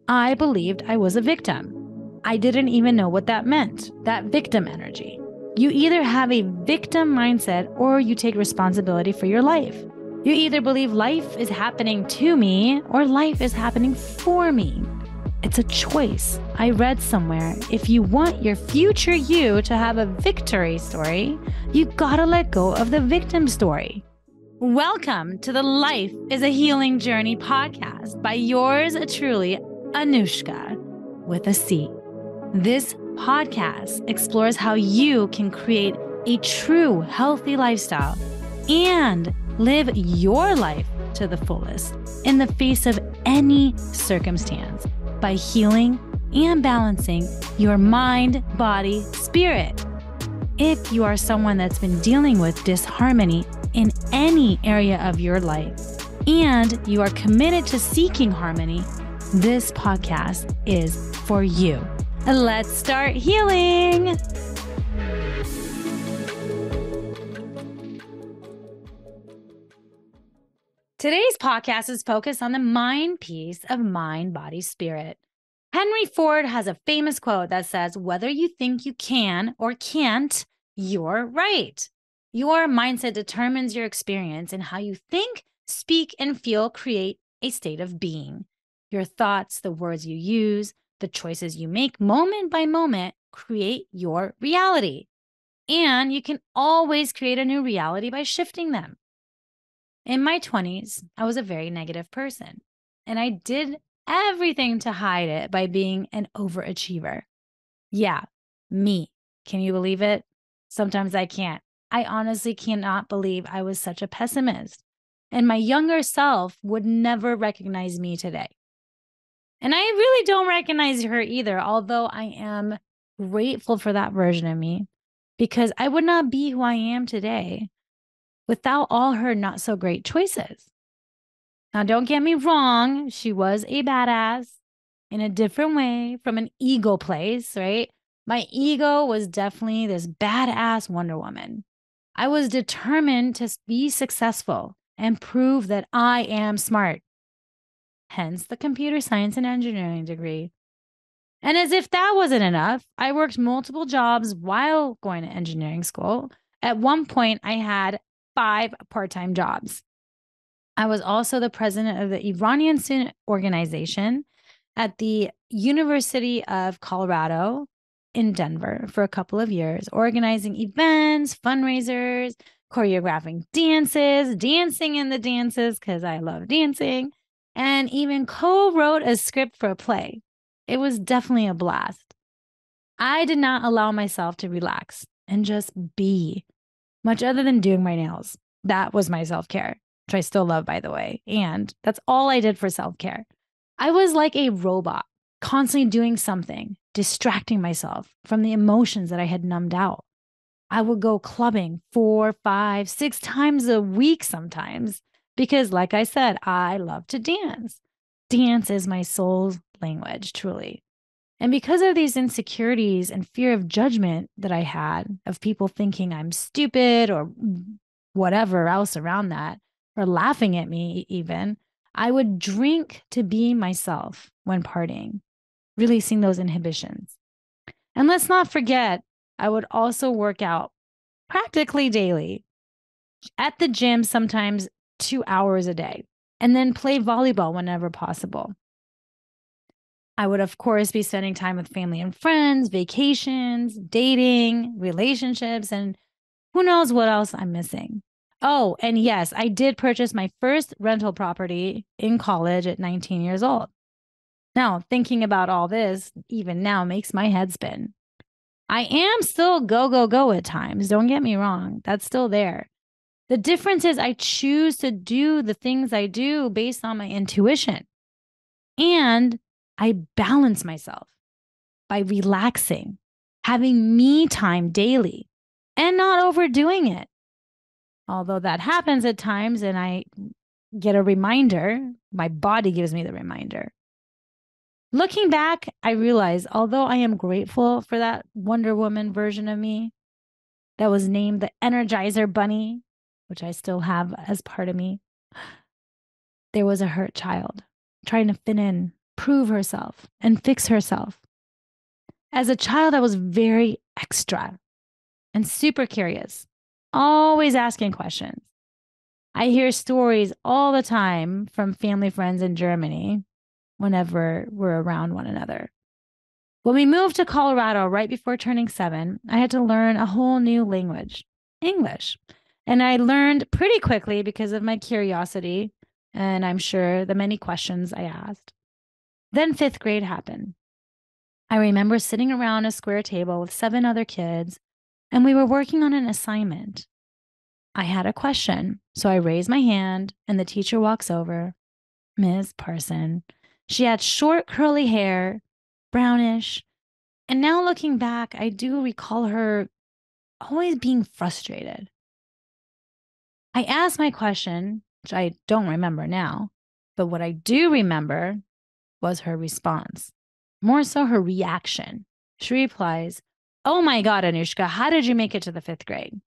I believed I was a victim. I didn't even know what that meant, that victim energy. You either have a victim mindset or you take responsibility for your life. You either believe life is happening to me or life is happening for me. It's a choice. I read somewhere, if you want your future you to have a victory story, you gotta let go of the victim story. Welcome to the Life is a Healing Journey podcast by yours truly, Anuschka, with a C. This podcast explores how you can create a true healthy lifestyle and live your life to the fullest in the face of any circumstance by healing and balancing your mind, body, spirit. If you are someone that's been dealing with disharmony in any area of your life and you are committed to seeking harmony, this podcast is for you. Let's start healing. Today's podcast is focused on the mind piece of mind, body, spirit. Henry Ford has a famous quote that says, whether you think you can or can't, you're right. Your mindset determines your experience, and how you think, speak, and feel create a state of being. Your thoughts, the words you use, the choices you make moment by moment create your reality. And you can always create a new reality by shifting them. In my 20s, I was a very negative person, and I did everything to hide it by being an overachiever. Yeah, me. Can you believe it? Sometimes I can't. I honestly cannot believe I was such a pessimist, and my younger self would never recognize me today. And I really don't recognize her either, although I am grateful for that version of me, because I would not be who I am today without all her not so great choices. Now, don't get me wrong. She was a badass in a different way from an ego place, right? My ego was definitely this badass Wonder Woman. I was determined to be successful and prove that I am smart. Hence the computer science and engineering degree. And as if that wasn't enough, I worked multiple jobs while going to engineering school. At one point, I had 5 part-time jobs. I was also the president of the Iranian student organization at the University of Colorado in Denver for a couple of years, organizing events, fundraisers, choreographing dances, dancing in the dances because I love dancing, and even co-wrote a script for a play. It was definitely a blast. I did not allow myself to relax and just be, much other than doing my nails. That was my self-care, which I still love, by the way. And that's all I did for self-care. I was like a robot, constantly doing something, distracting myself from the emotions that I had numbed out. I would go clubbing 4, 5, 6 times a week sometimes because, like I said, I love to dance. Dance is my soul's language, truly. And because of these insecurities and fear of judgment that I had, of people thinking I'm stupid or whatever else around that, or laughing at me even, I would drink to be myself when partying, releasing those inhibitions. And let's not forget, I would also work out practically daily at the gym, sometimes 2 hours a day, and then play volleyball whenever possible. I would, of course, be spending time with family and friends, vacations, dating, relationships, and who knows what else I'm missing. Oh, and yes, I did purchase my first rental property in college at 19 years old. Now, thinking about all this, even now, makes my head spin. I am still go, go, go at times. Don't get me wrong. That's still there. The difference is I choose to do the things I do based on my intuition. And I balance myself by relaxing, having me time daily, and not overdoing it. Although that happens at times and I get a reminder, my body gives me the reminder. Looking back, I realize, although I am grateful for that Wonder Woman version of me that was named the Energizer Bunny, which I still have as part of me, there was a hurt child trying to fit in prove herself and fix herself. As a child, I was very extra and super curious, always asking questions. I hear stories all the time from family friends in Germany whenever we're around one another. When we moved to Colorado right before turning 7, I had to learn a whole new language, English. And I learned pretty quickly because of my curiosity and I'm sure the many questions I asked. Then 5th grade happened. I remember sitting around a square table with 7 other kids, and we were working on an assignment. I had a question, so I raised my hand, and the teacher walks over. Ms. Parson. She had short, curly hair, brownish, and now looking back, I do recall her always being frustrated. I asked my question, which I don't remember now, but what I do remember was her response, more so her reaction. She replies, "Oh my God, Anuschka, how did you make it to the 5th grade?"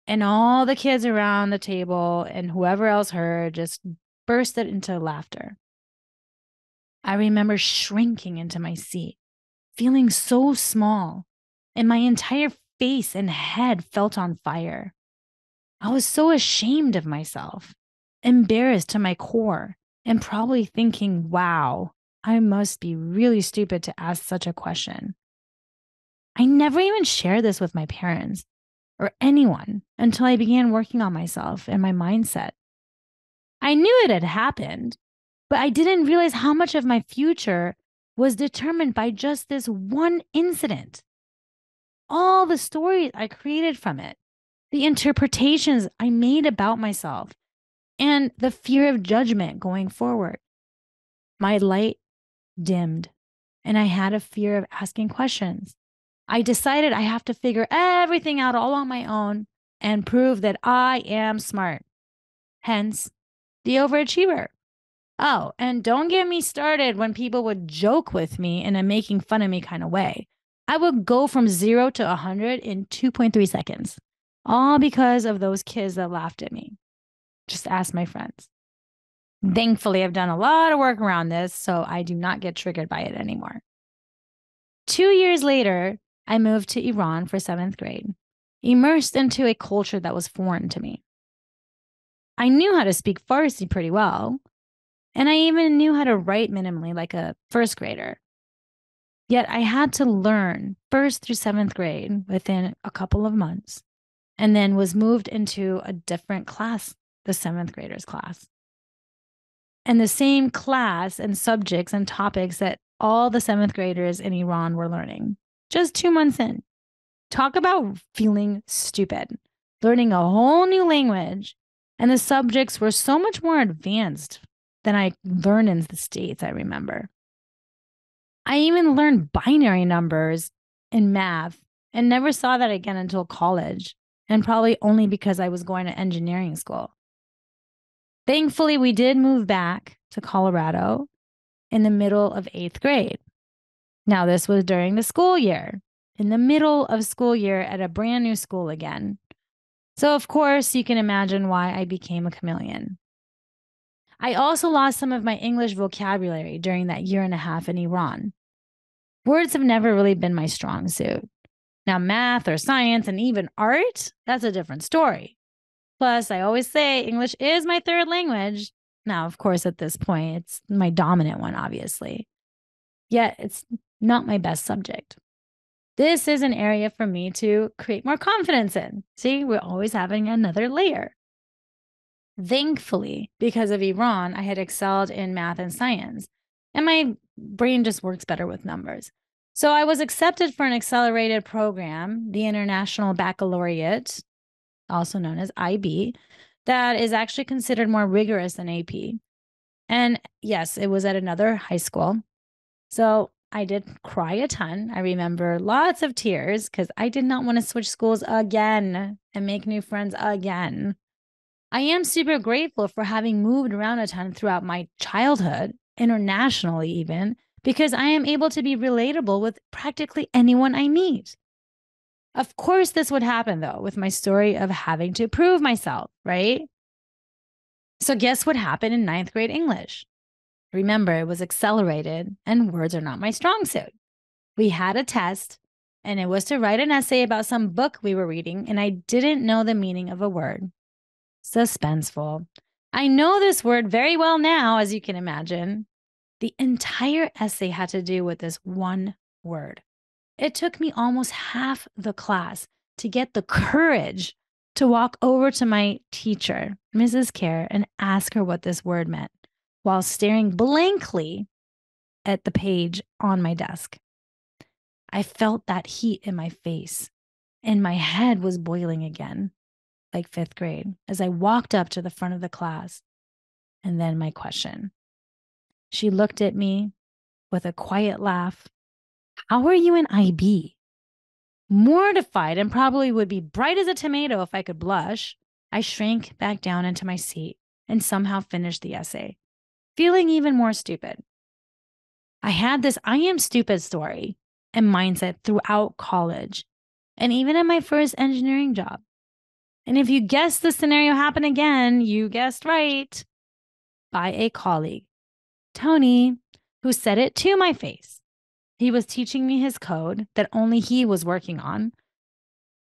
And all the kids around the table and whoever else heard just bursted into laughter. I remember shrinking into my seat, feeling so small, and my entire face and head felt on fire. I was so ashamed of myself, embarrassed to my core, and probably thinking, wow, I must be really stupid to ask such a question. I never even shared this with my parents or anyone until I began working on myself and my mindset. I knew it had happened, but I didn't realize how much of my future was determined by just this one incident. All the stories I created from it, the interpretations I made about myself, and the fear of judgment going forward. My light dimmed, and I had a fear of asking questions. I decided I have to figure everything out all on my own and prove that I am smart. Hence, the overachiever. Oh, and don't get me started when people would joke with me in a making fun of me kind of way. I would go from 0 to 100 in 2.3 seconds, all because of those kids that laughed at me. Just ask my friends. Thankfully, I've done a lot of work around this, so I do not get triggered by it anymore. 2 years later, I moved to Iran for 7th grade, immersed into a culture that was foreign to me. I knew how to speak Farsi pretty well, and I even knew how to write minimally like a first grader. Yet I had to learn 1st through 7th grade within a couple of months, and then was moved into a different class, the 7th graders class. And the same class and subjects and topics that all the 7th graders in Iran were learning, just 2 months in. Talk about feeling stupid, learning a whole new language, and the subjects were so much more advanced than I learned in the States, I remember. I even learned binary numbers in math and never saw that again until college, and probably only because I was going to engineering school. Thankfully, we did move back to Colorado in the middle of 8th grade. Now, this was during the school year, in the middle of school year at a brand new school again. So, of course, you can imagine why I became a chameleon. I also lost some of my English vocabulary during that year and a half in Iran. Words have never really been my strong suit. Now, math or science and even art, that's a different story. Plus, I always say English is my third language. Now, of course, at this point, it's my dominant one, obviously. Yet, it's not my best subject. This is an area for me to create more confidence in. See, we're always having another layer. Thankfully, because of Iran, I had excelled in math and science, and my brain just works better with numbers. So I was accepted for an accelerated program, the International Baccalaureate, also known as IB, that is actually considered more rigorous than AP. And yes, it was at another high school. So I did cry a ton. I remember lots of tears because I did not want to switch schools again and make new friends again. I am super grateful for having moved around a ton throughout my childhood, internationally even, because I am able to be relatable with practically anyone I meet. Of course, this would happen though, with my story of having to prove myself, right? So, guess what happened in 9th grade English? Remember, it was accelerated and words are not my strong suit. We had a test and it was to write an essay about some book we were reading, and I didn't know the meaning of a word. Suspenseful. I know this word very well now, as you can imagine. The entire essay had to do with this one word. It took me almost half the class to get the courage to walk over to my teacher, Mrs. Kerr, and ask her what this word meant while staring blankly at the page on my desk. I felt that heat in my face, and my head was boiling again, like 5th grade, as I walked up to the front of the class. And then my question. She looked at me with a quiet laugh. How are you in IB? Mortified and probably would be bright as a tomato if I could blush, I shrank back down into my seat and somehow finished the essay, feeling even more stupid. I had this I am stupid story and mindset throughout college and even in my first engineering job. And if you guessed the scenario happened again, you guessed right, by a colleague, Tony, who said it to my face. He was teaching me his code that only he was working on.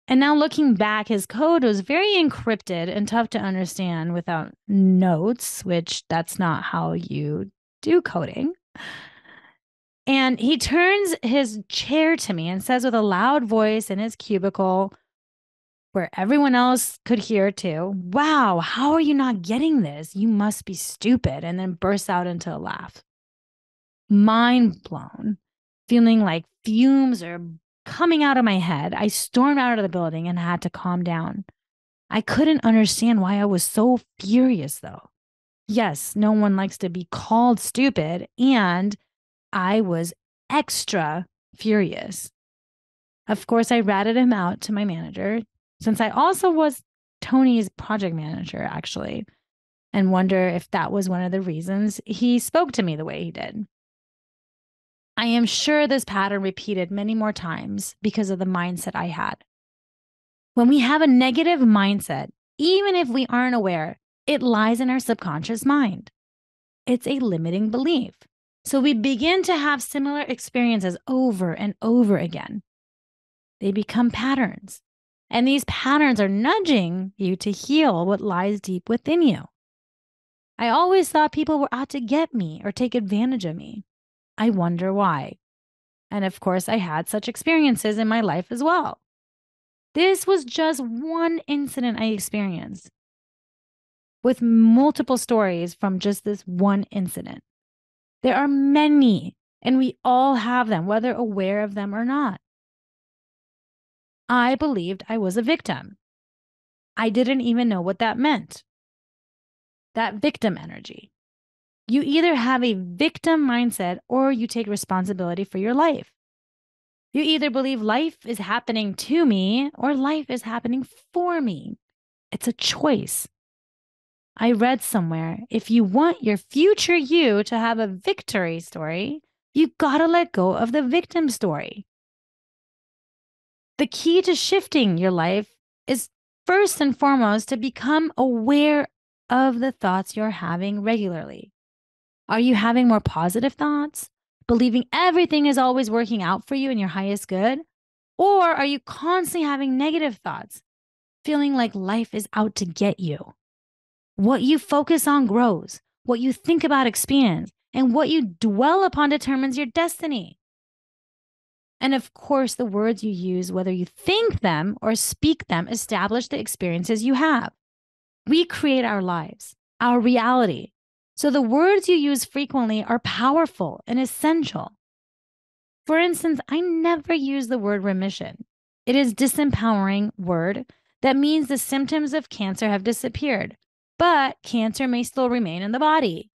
And now looking back, his code was very encrypted and tough to understand without notes, which that's not how you do coding. And he turns his chair to me and says with a loud voice in his cubicle, where everyone else could hear too, "Wow, how are you not getting this? You must be stupid." And then bursts out into a laugh. Mind blown, feeling like fumes are coming out of my head, I stormed out of the building and had to calm down. I couldn't understand why I was so furious, though. Yes, no one likes to be called stupid, and I was extra furious. Of course, I ratted him out to my manager, since I also was Tony's project manager, actually, and wonder if that was one of the reasons he spoke to me the way he did. I am sure this pattern repeated many more times because of the mindset I had. When we have a negative mindset, even if we aren't aware, it lies in our subconscious mind. It's a limiting belief. So we begin to have similar experiences over and over again. They become patterns. And these patterns are nudging you to heal what lies deep within you. I always thought people were out to get me or take advantage of me. I wonder why. And of course, I had such experiences in my life as well. This was just one incident I experienced, with multiple stories from just this one incident. There are many, and we all have them, whether aware of them or not. I believed I was a victim. I didn't even know what that meant. That victim energy. You either have a victim mindset or you take responsibility for your life. You either believe life is happening to me or life is happening for me. It's a choice. I read somewhere, if you want your future you to have a victory story, you gotta let go of the victim story. The key to shifting your life is first and foremost to become aware of the thoughts you're having regularly. Are you having more positive thoughts? Believing everything is always working out for you in your highest good? Or are you constantly having negative thoughts, feeling like life is out to get you? What you focus on grows, what you think about expands, and what you dwell upon determines your destiny. And of course, the words you use, whether you think them or speak them, establish the experiences you have. We create our lives, our reality. So the words you use frequently are powerful and essential. For instance, I never use the word remission. It is a disempowering word that means the symptoms of cancer have disappeared, but cancer may still remain in the body.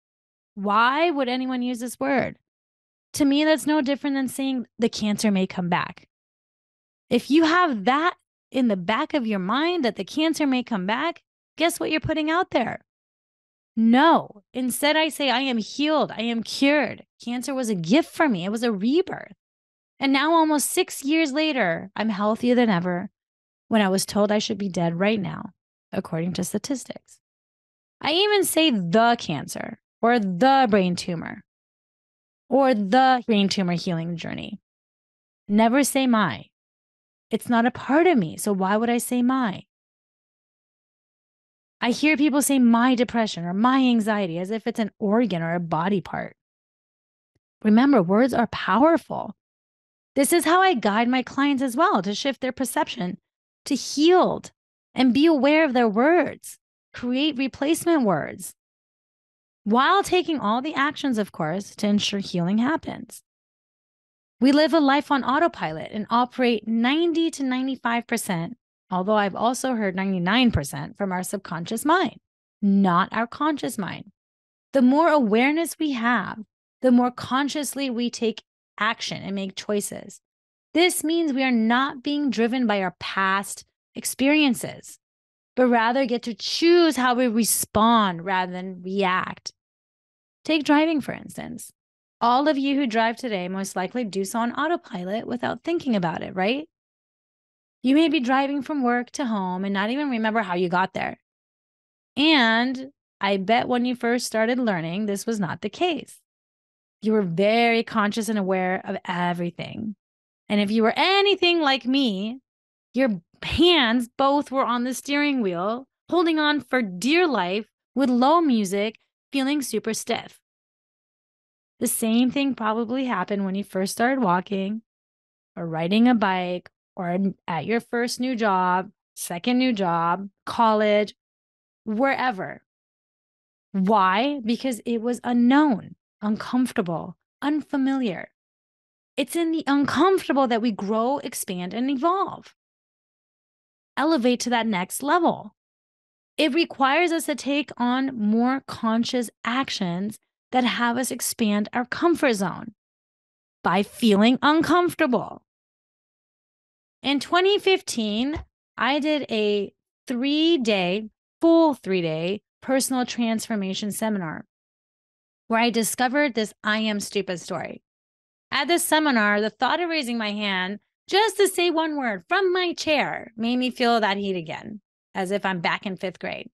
Why would anyone use this word? To me, that's no different than saying the cancer may come back. If you have that in the back of your mind that the cancer may come back, guess what you're putting out there? No. Instead, I say, I am healed. I am cured. Cancer was a gift for me. It was a rebirth. And now, almost 6 years later, I'm healthier than ever when I was told I should be dead right now, according to statistics. I even say the cancer. or the brain tumor or the brain tumor healing journey. Never say my. It's not a part of me, so why would I say my? I hear people say my depression or my anxiety as if it's an organ or a body part. Remember, words are powerful. This is how I guide my clients as well to shift their perception to healed and be aware of their words, create replacement words, while taking all the actions, of course, to ensure healing happens. We live a life on autopilot and operate 90 to 95%, although I've also heard 99% from our subconscious mind, not our conscious mind. The more awareness we have, the more consciously we take action and make choices. This means we are not being driven by our past experiences, but rather get to choose how we respond rather than react. Take driving, for instance. All of you who drive today most likely do so on autopilot without thinking about it, right? You may be driving from work to home and not even remember how you got there. And I bet when you first started learning, this was not the case. You were very conscious and aware of everything. And if you were anything like me, your hands both were on the steering wheel, holding on for dear life with low music, feeling super stiff. The same thing probably happened when you first started walking or riding a bike or at your first new job, second new job, college, wherever. Why? Because it was unknown, uncomfortable, unfamiliar. It's in the uncomfortable that we grow, expand, and evolve. Elevate to that next level. It requires us to take on more conscious actions that have us expand our comfort zone by feeling uncomfortable. In 2015, I did a full three day personal transformation seminar where I discovered this I am stupid story. At this seminar, the thought of raising my hand just to say one word from my chair made me feel that heat again, as if I'm back in 5th grade.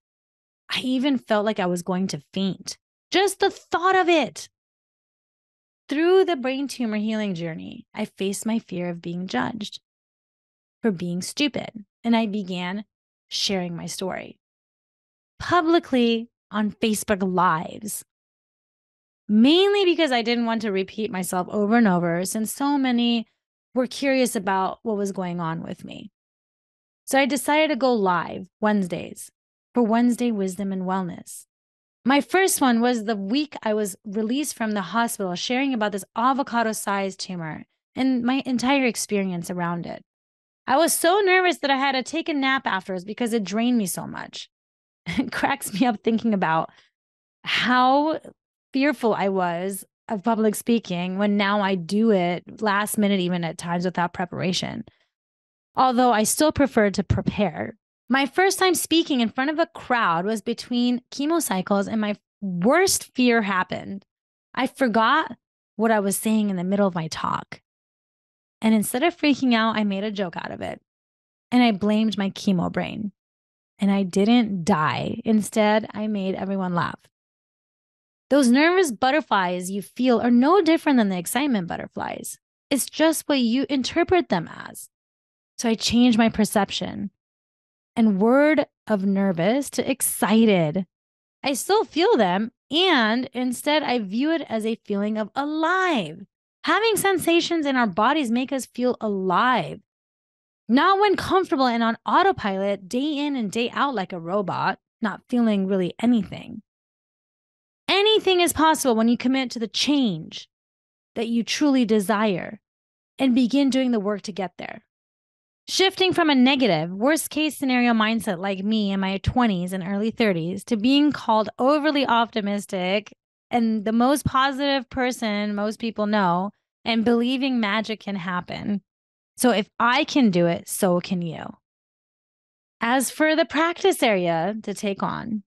I even felt like I was going to faint. Just the thought of it. Through the brain tumor healing journey, I faced my fear of being judged for being stupid, and I began sharing my story publicly on Facebook Lives, mainly because I didn't want to repeat myself over and over since so many were curious about what was going on with me. So I decided to go live Wednesdays for Wednesday Wisdom and Wellness. My first one was the week I was released from the hospital, sharing about this avocado-sized tumor and my entire experience around it. I was so nervous that I had to take a nap afterwards because it drained me so much. It cracks me up thinking about how fearful I was of public speaking when now I do it last minute, even at times without preparation. Although I still prefer to prepare. My first time speaking in front of a crowd was between chemo cycles, and my worst fear happened. I forgot what I was saying in the middle of my talk. And instead of freaking out, I made a joke out of it. And I blamed my chemo brain. And I didn't die. Instead, I made everyone laugh. Those nervous butterflies you feel are no different than the excitement butterflies. It's just what you interpret them as. So I changed my perception and word of nervous to excited. I still feel them, and instead I view it as a feeling of alive. Having sensations in our bodies make us feel alive. Not when comfortable and on autopilot, day in and day out like a robot, not feeling really anything. Anything is possible when you commit to the change that you truly desire and begin doing the work to get there. Shifting from a negative, worst case scenario mindset like me in my 20s and early 30s to being called overly optimistic and the most positive person most people know, and believing magic can happen. So if I can do it, so can you. As for the practice area to take on,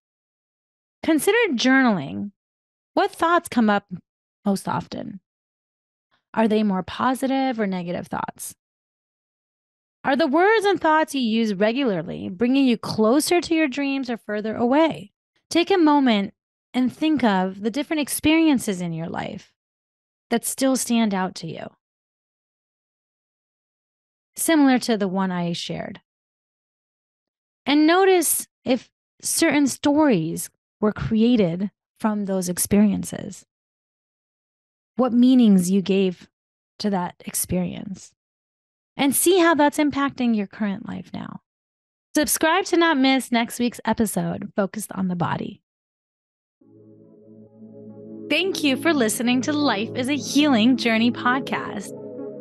consider journaling. What thoughts come up most often? Are they more positive or negative thoughts? Are the words and thoughts you use regularly bringing you closer to your dreams or further away? Take a moment and think of the different experiences in your life that still stand out to you. Similar to the one I shared. And notice if certain stories were created from those experiences. What meanings you gave to that experience. And see how that's impacting your current life now. Subscribe to not miss next week's episode focused on the body. Thank you for listening to Life is a Healing Journey podcast.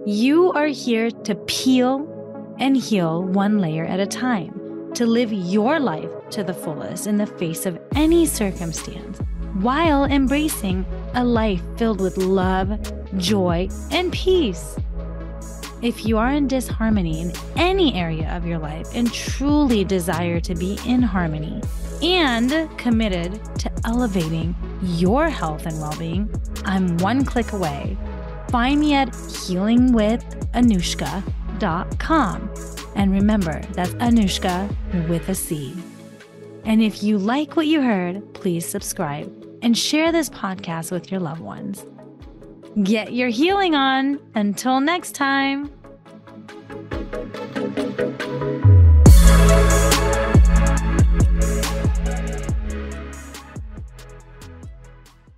You are here to peel and heal one layer at a time, to live your life to the fullest in the face of any circumstance, while embracing a life filled with love, joy, and peace. If you are in disharmony in any area of your life and truly desire to be in harmony and committed to elevating your health and well-being, I'm one click away. Find me at healingwithanuschka.com. And remember, that's Anuschka with a C. And if you like what you heard, please subscribe and share this podcast with your loved ones. Get your healing on. Until next time.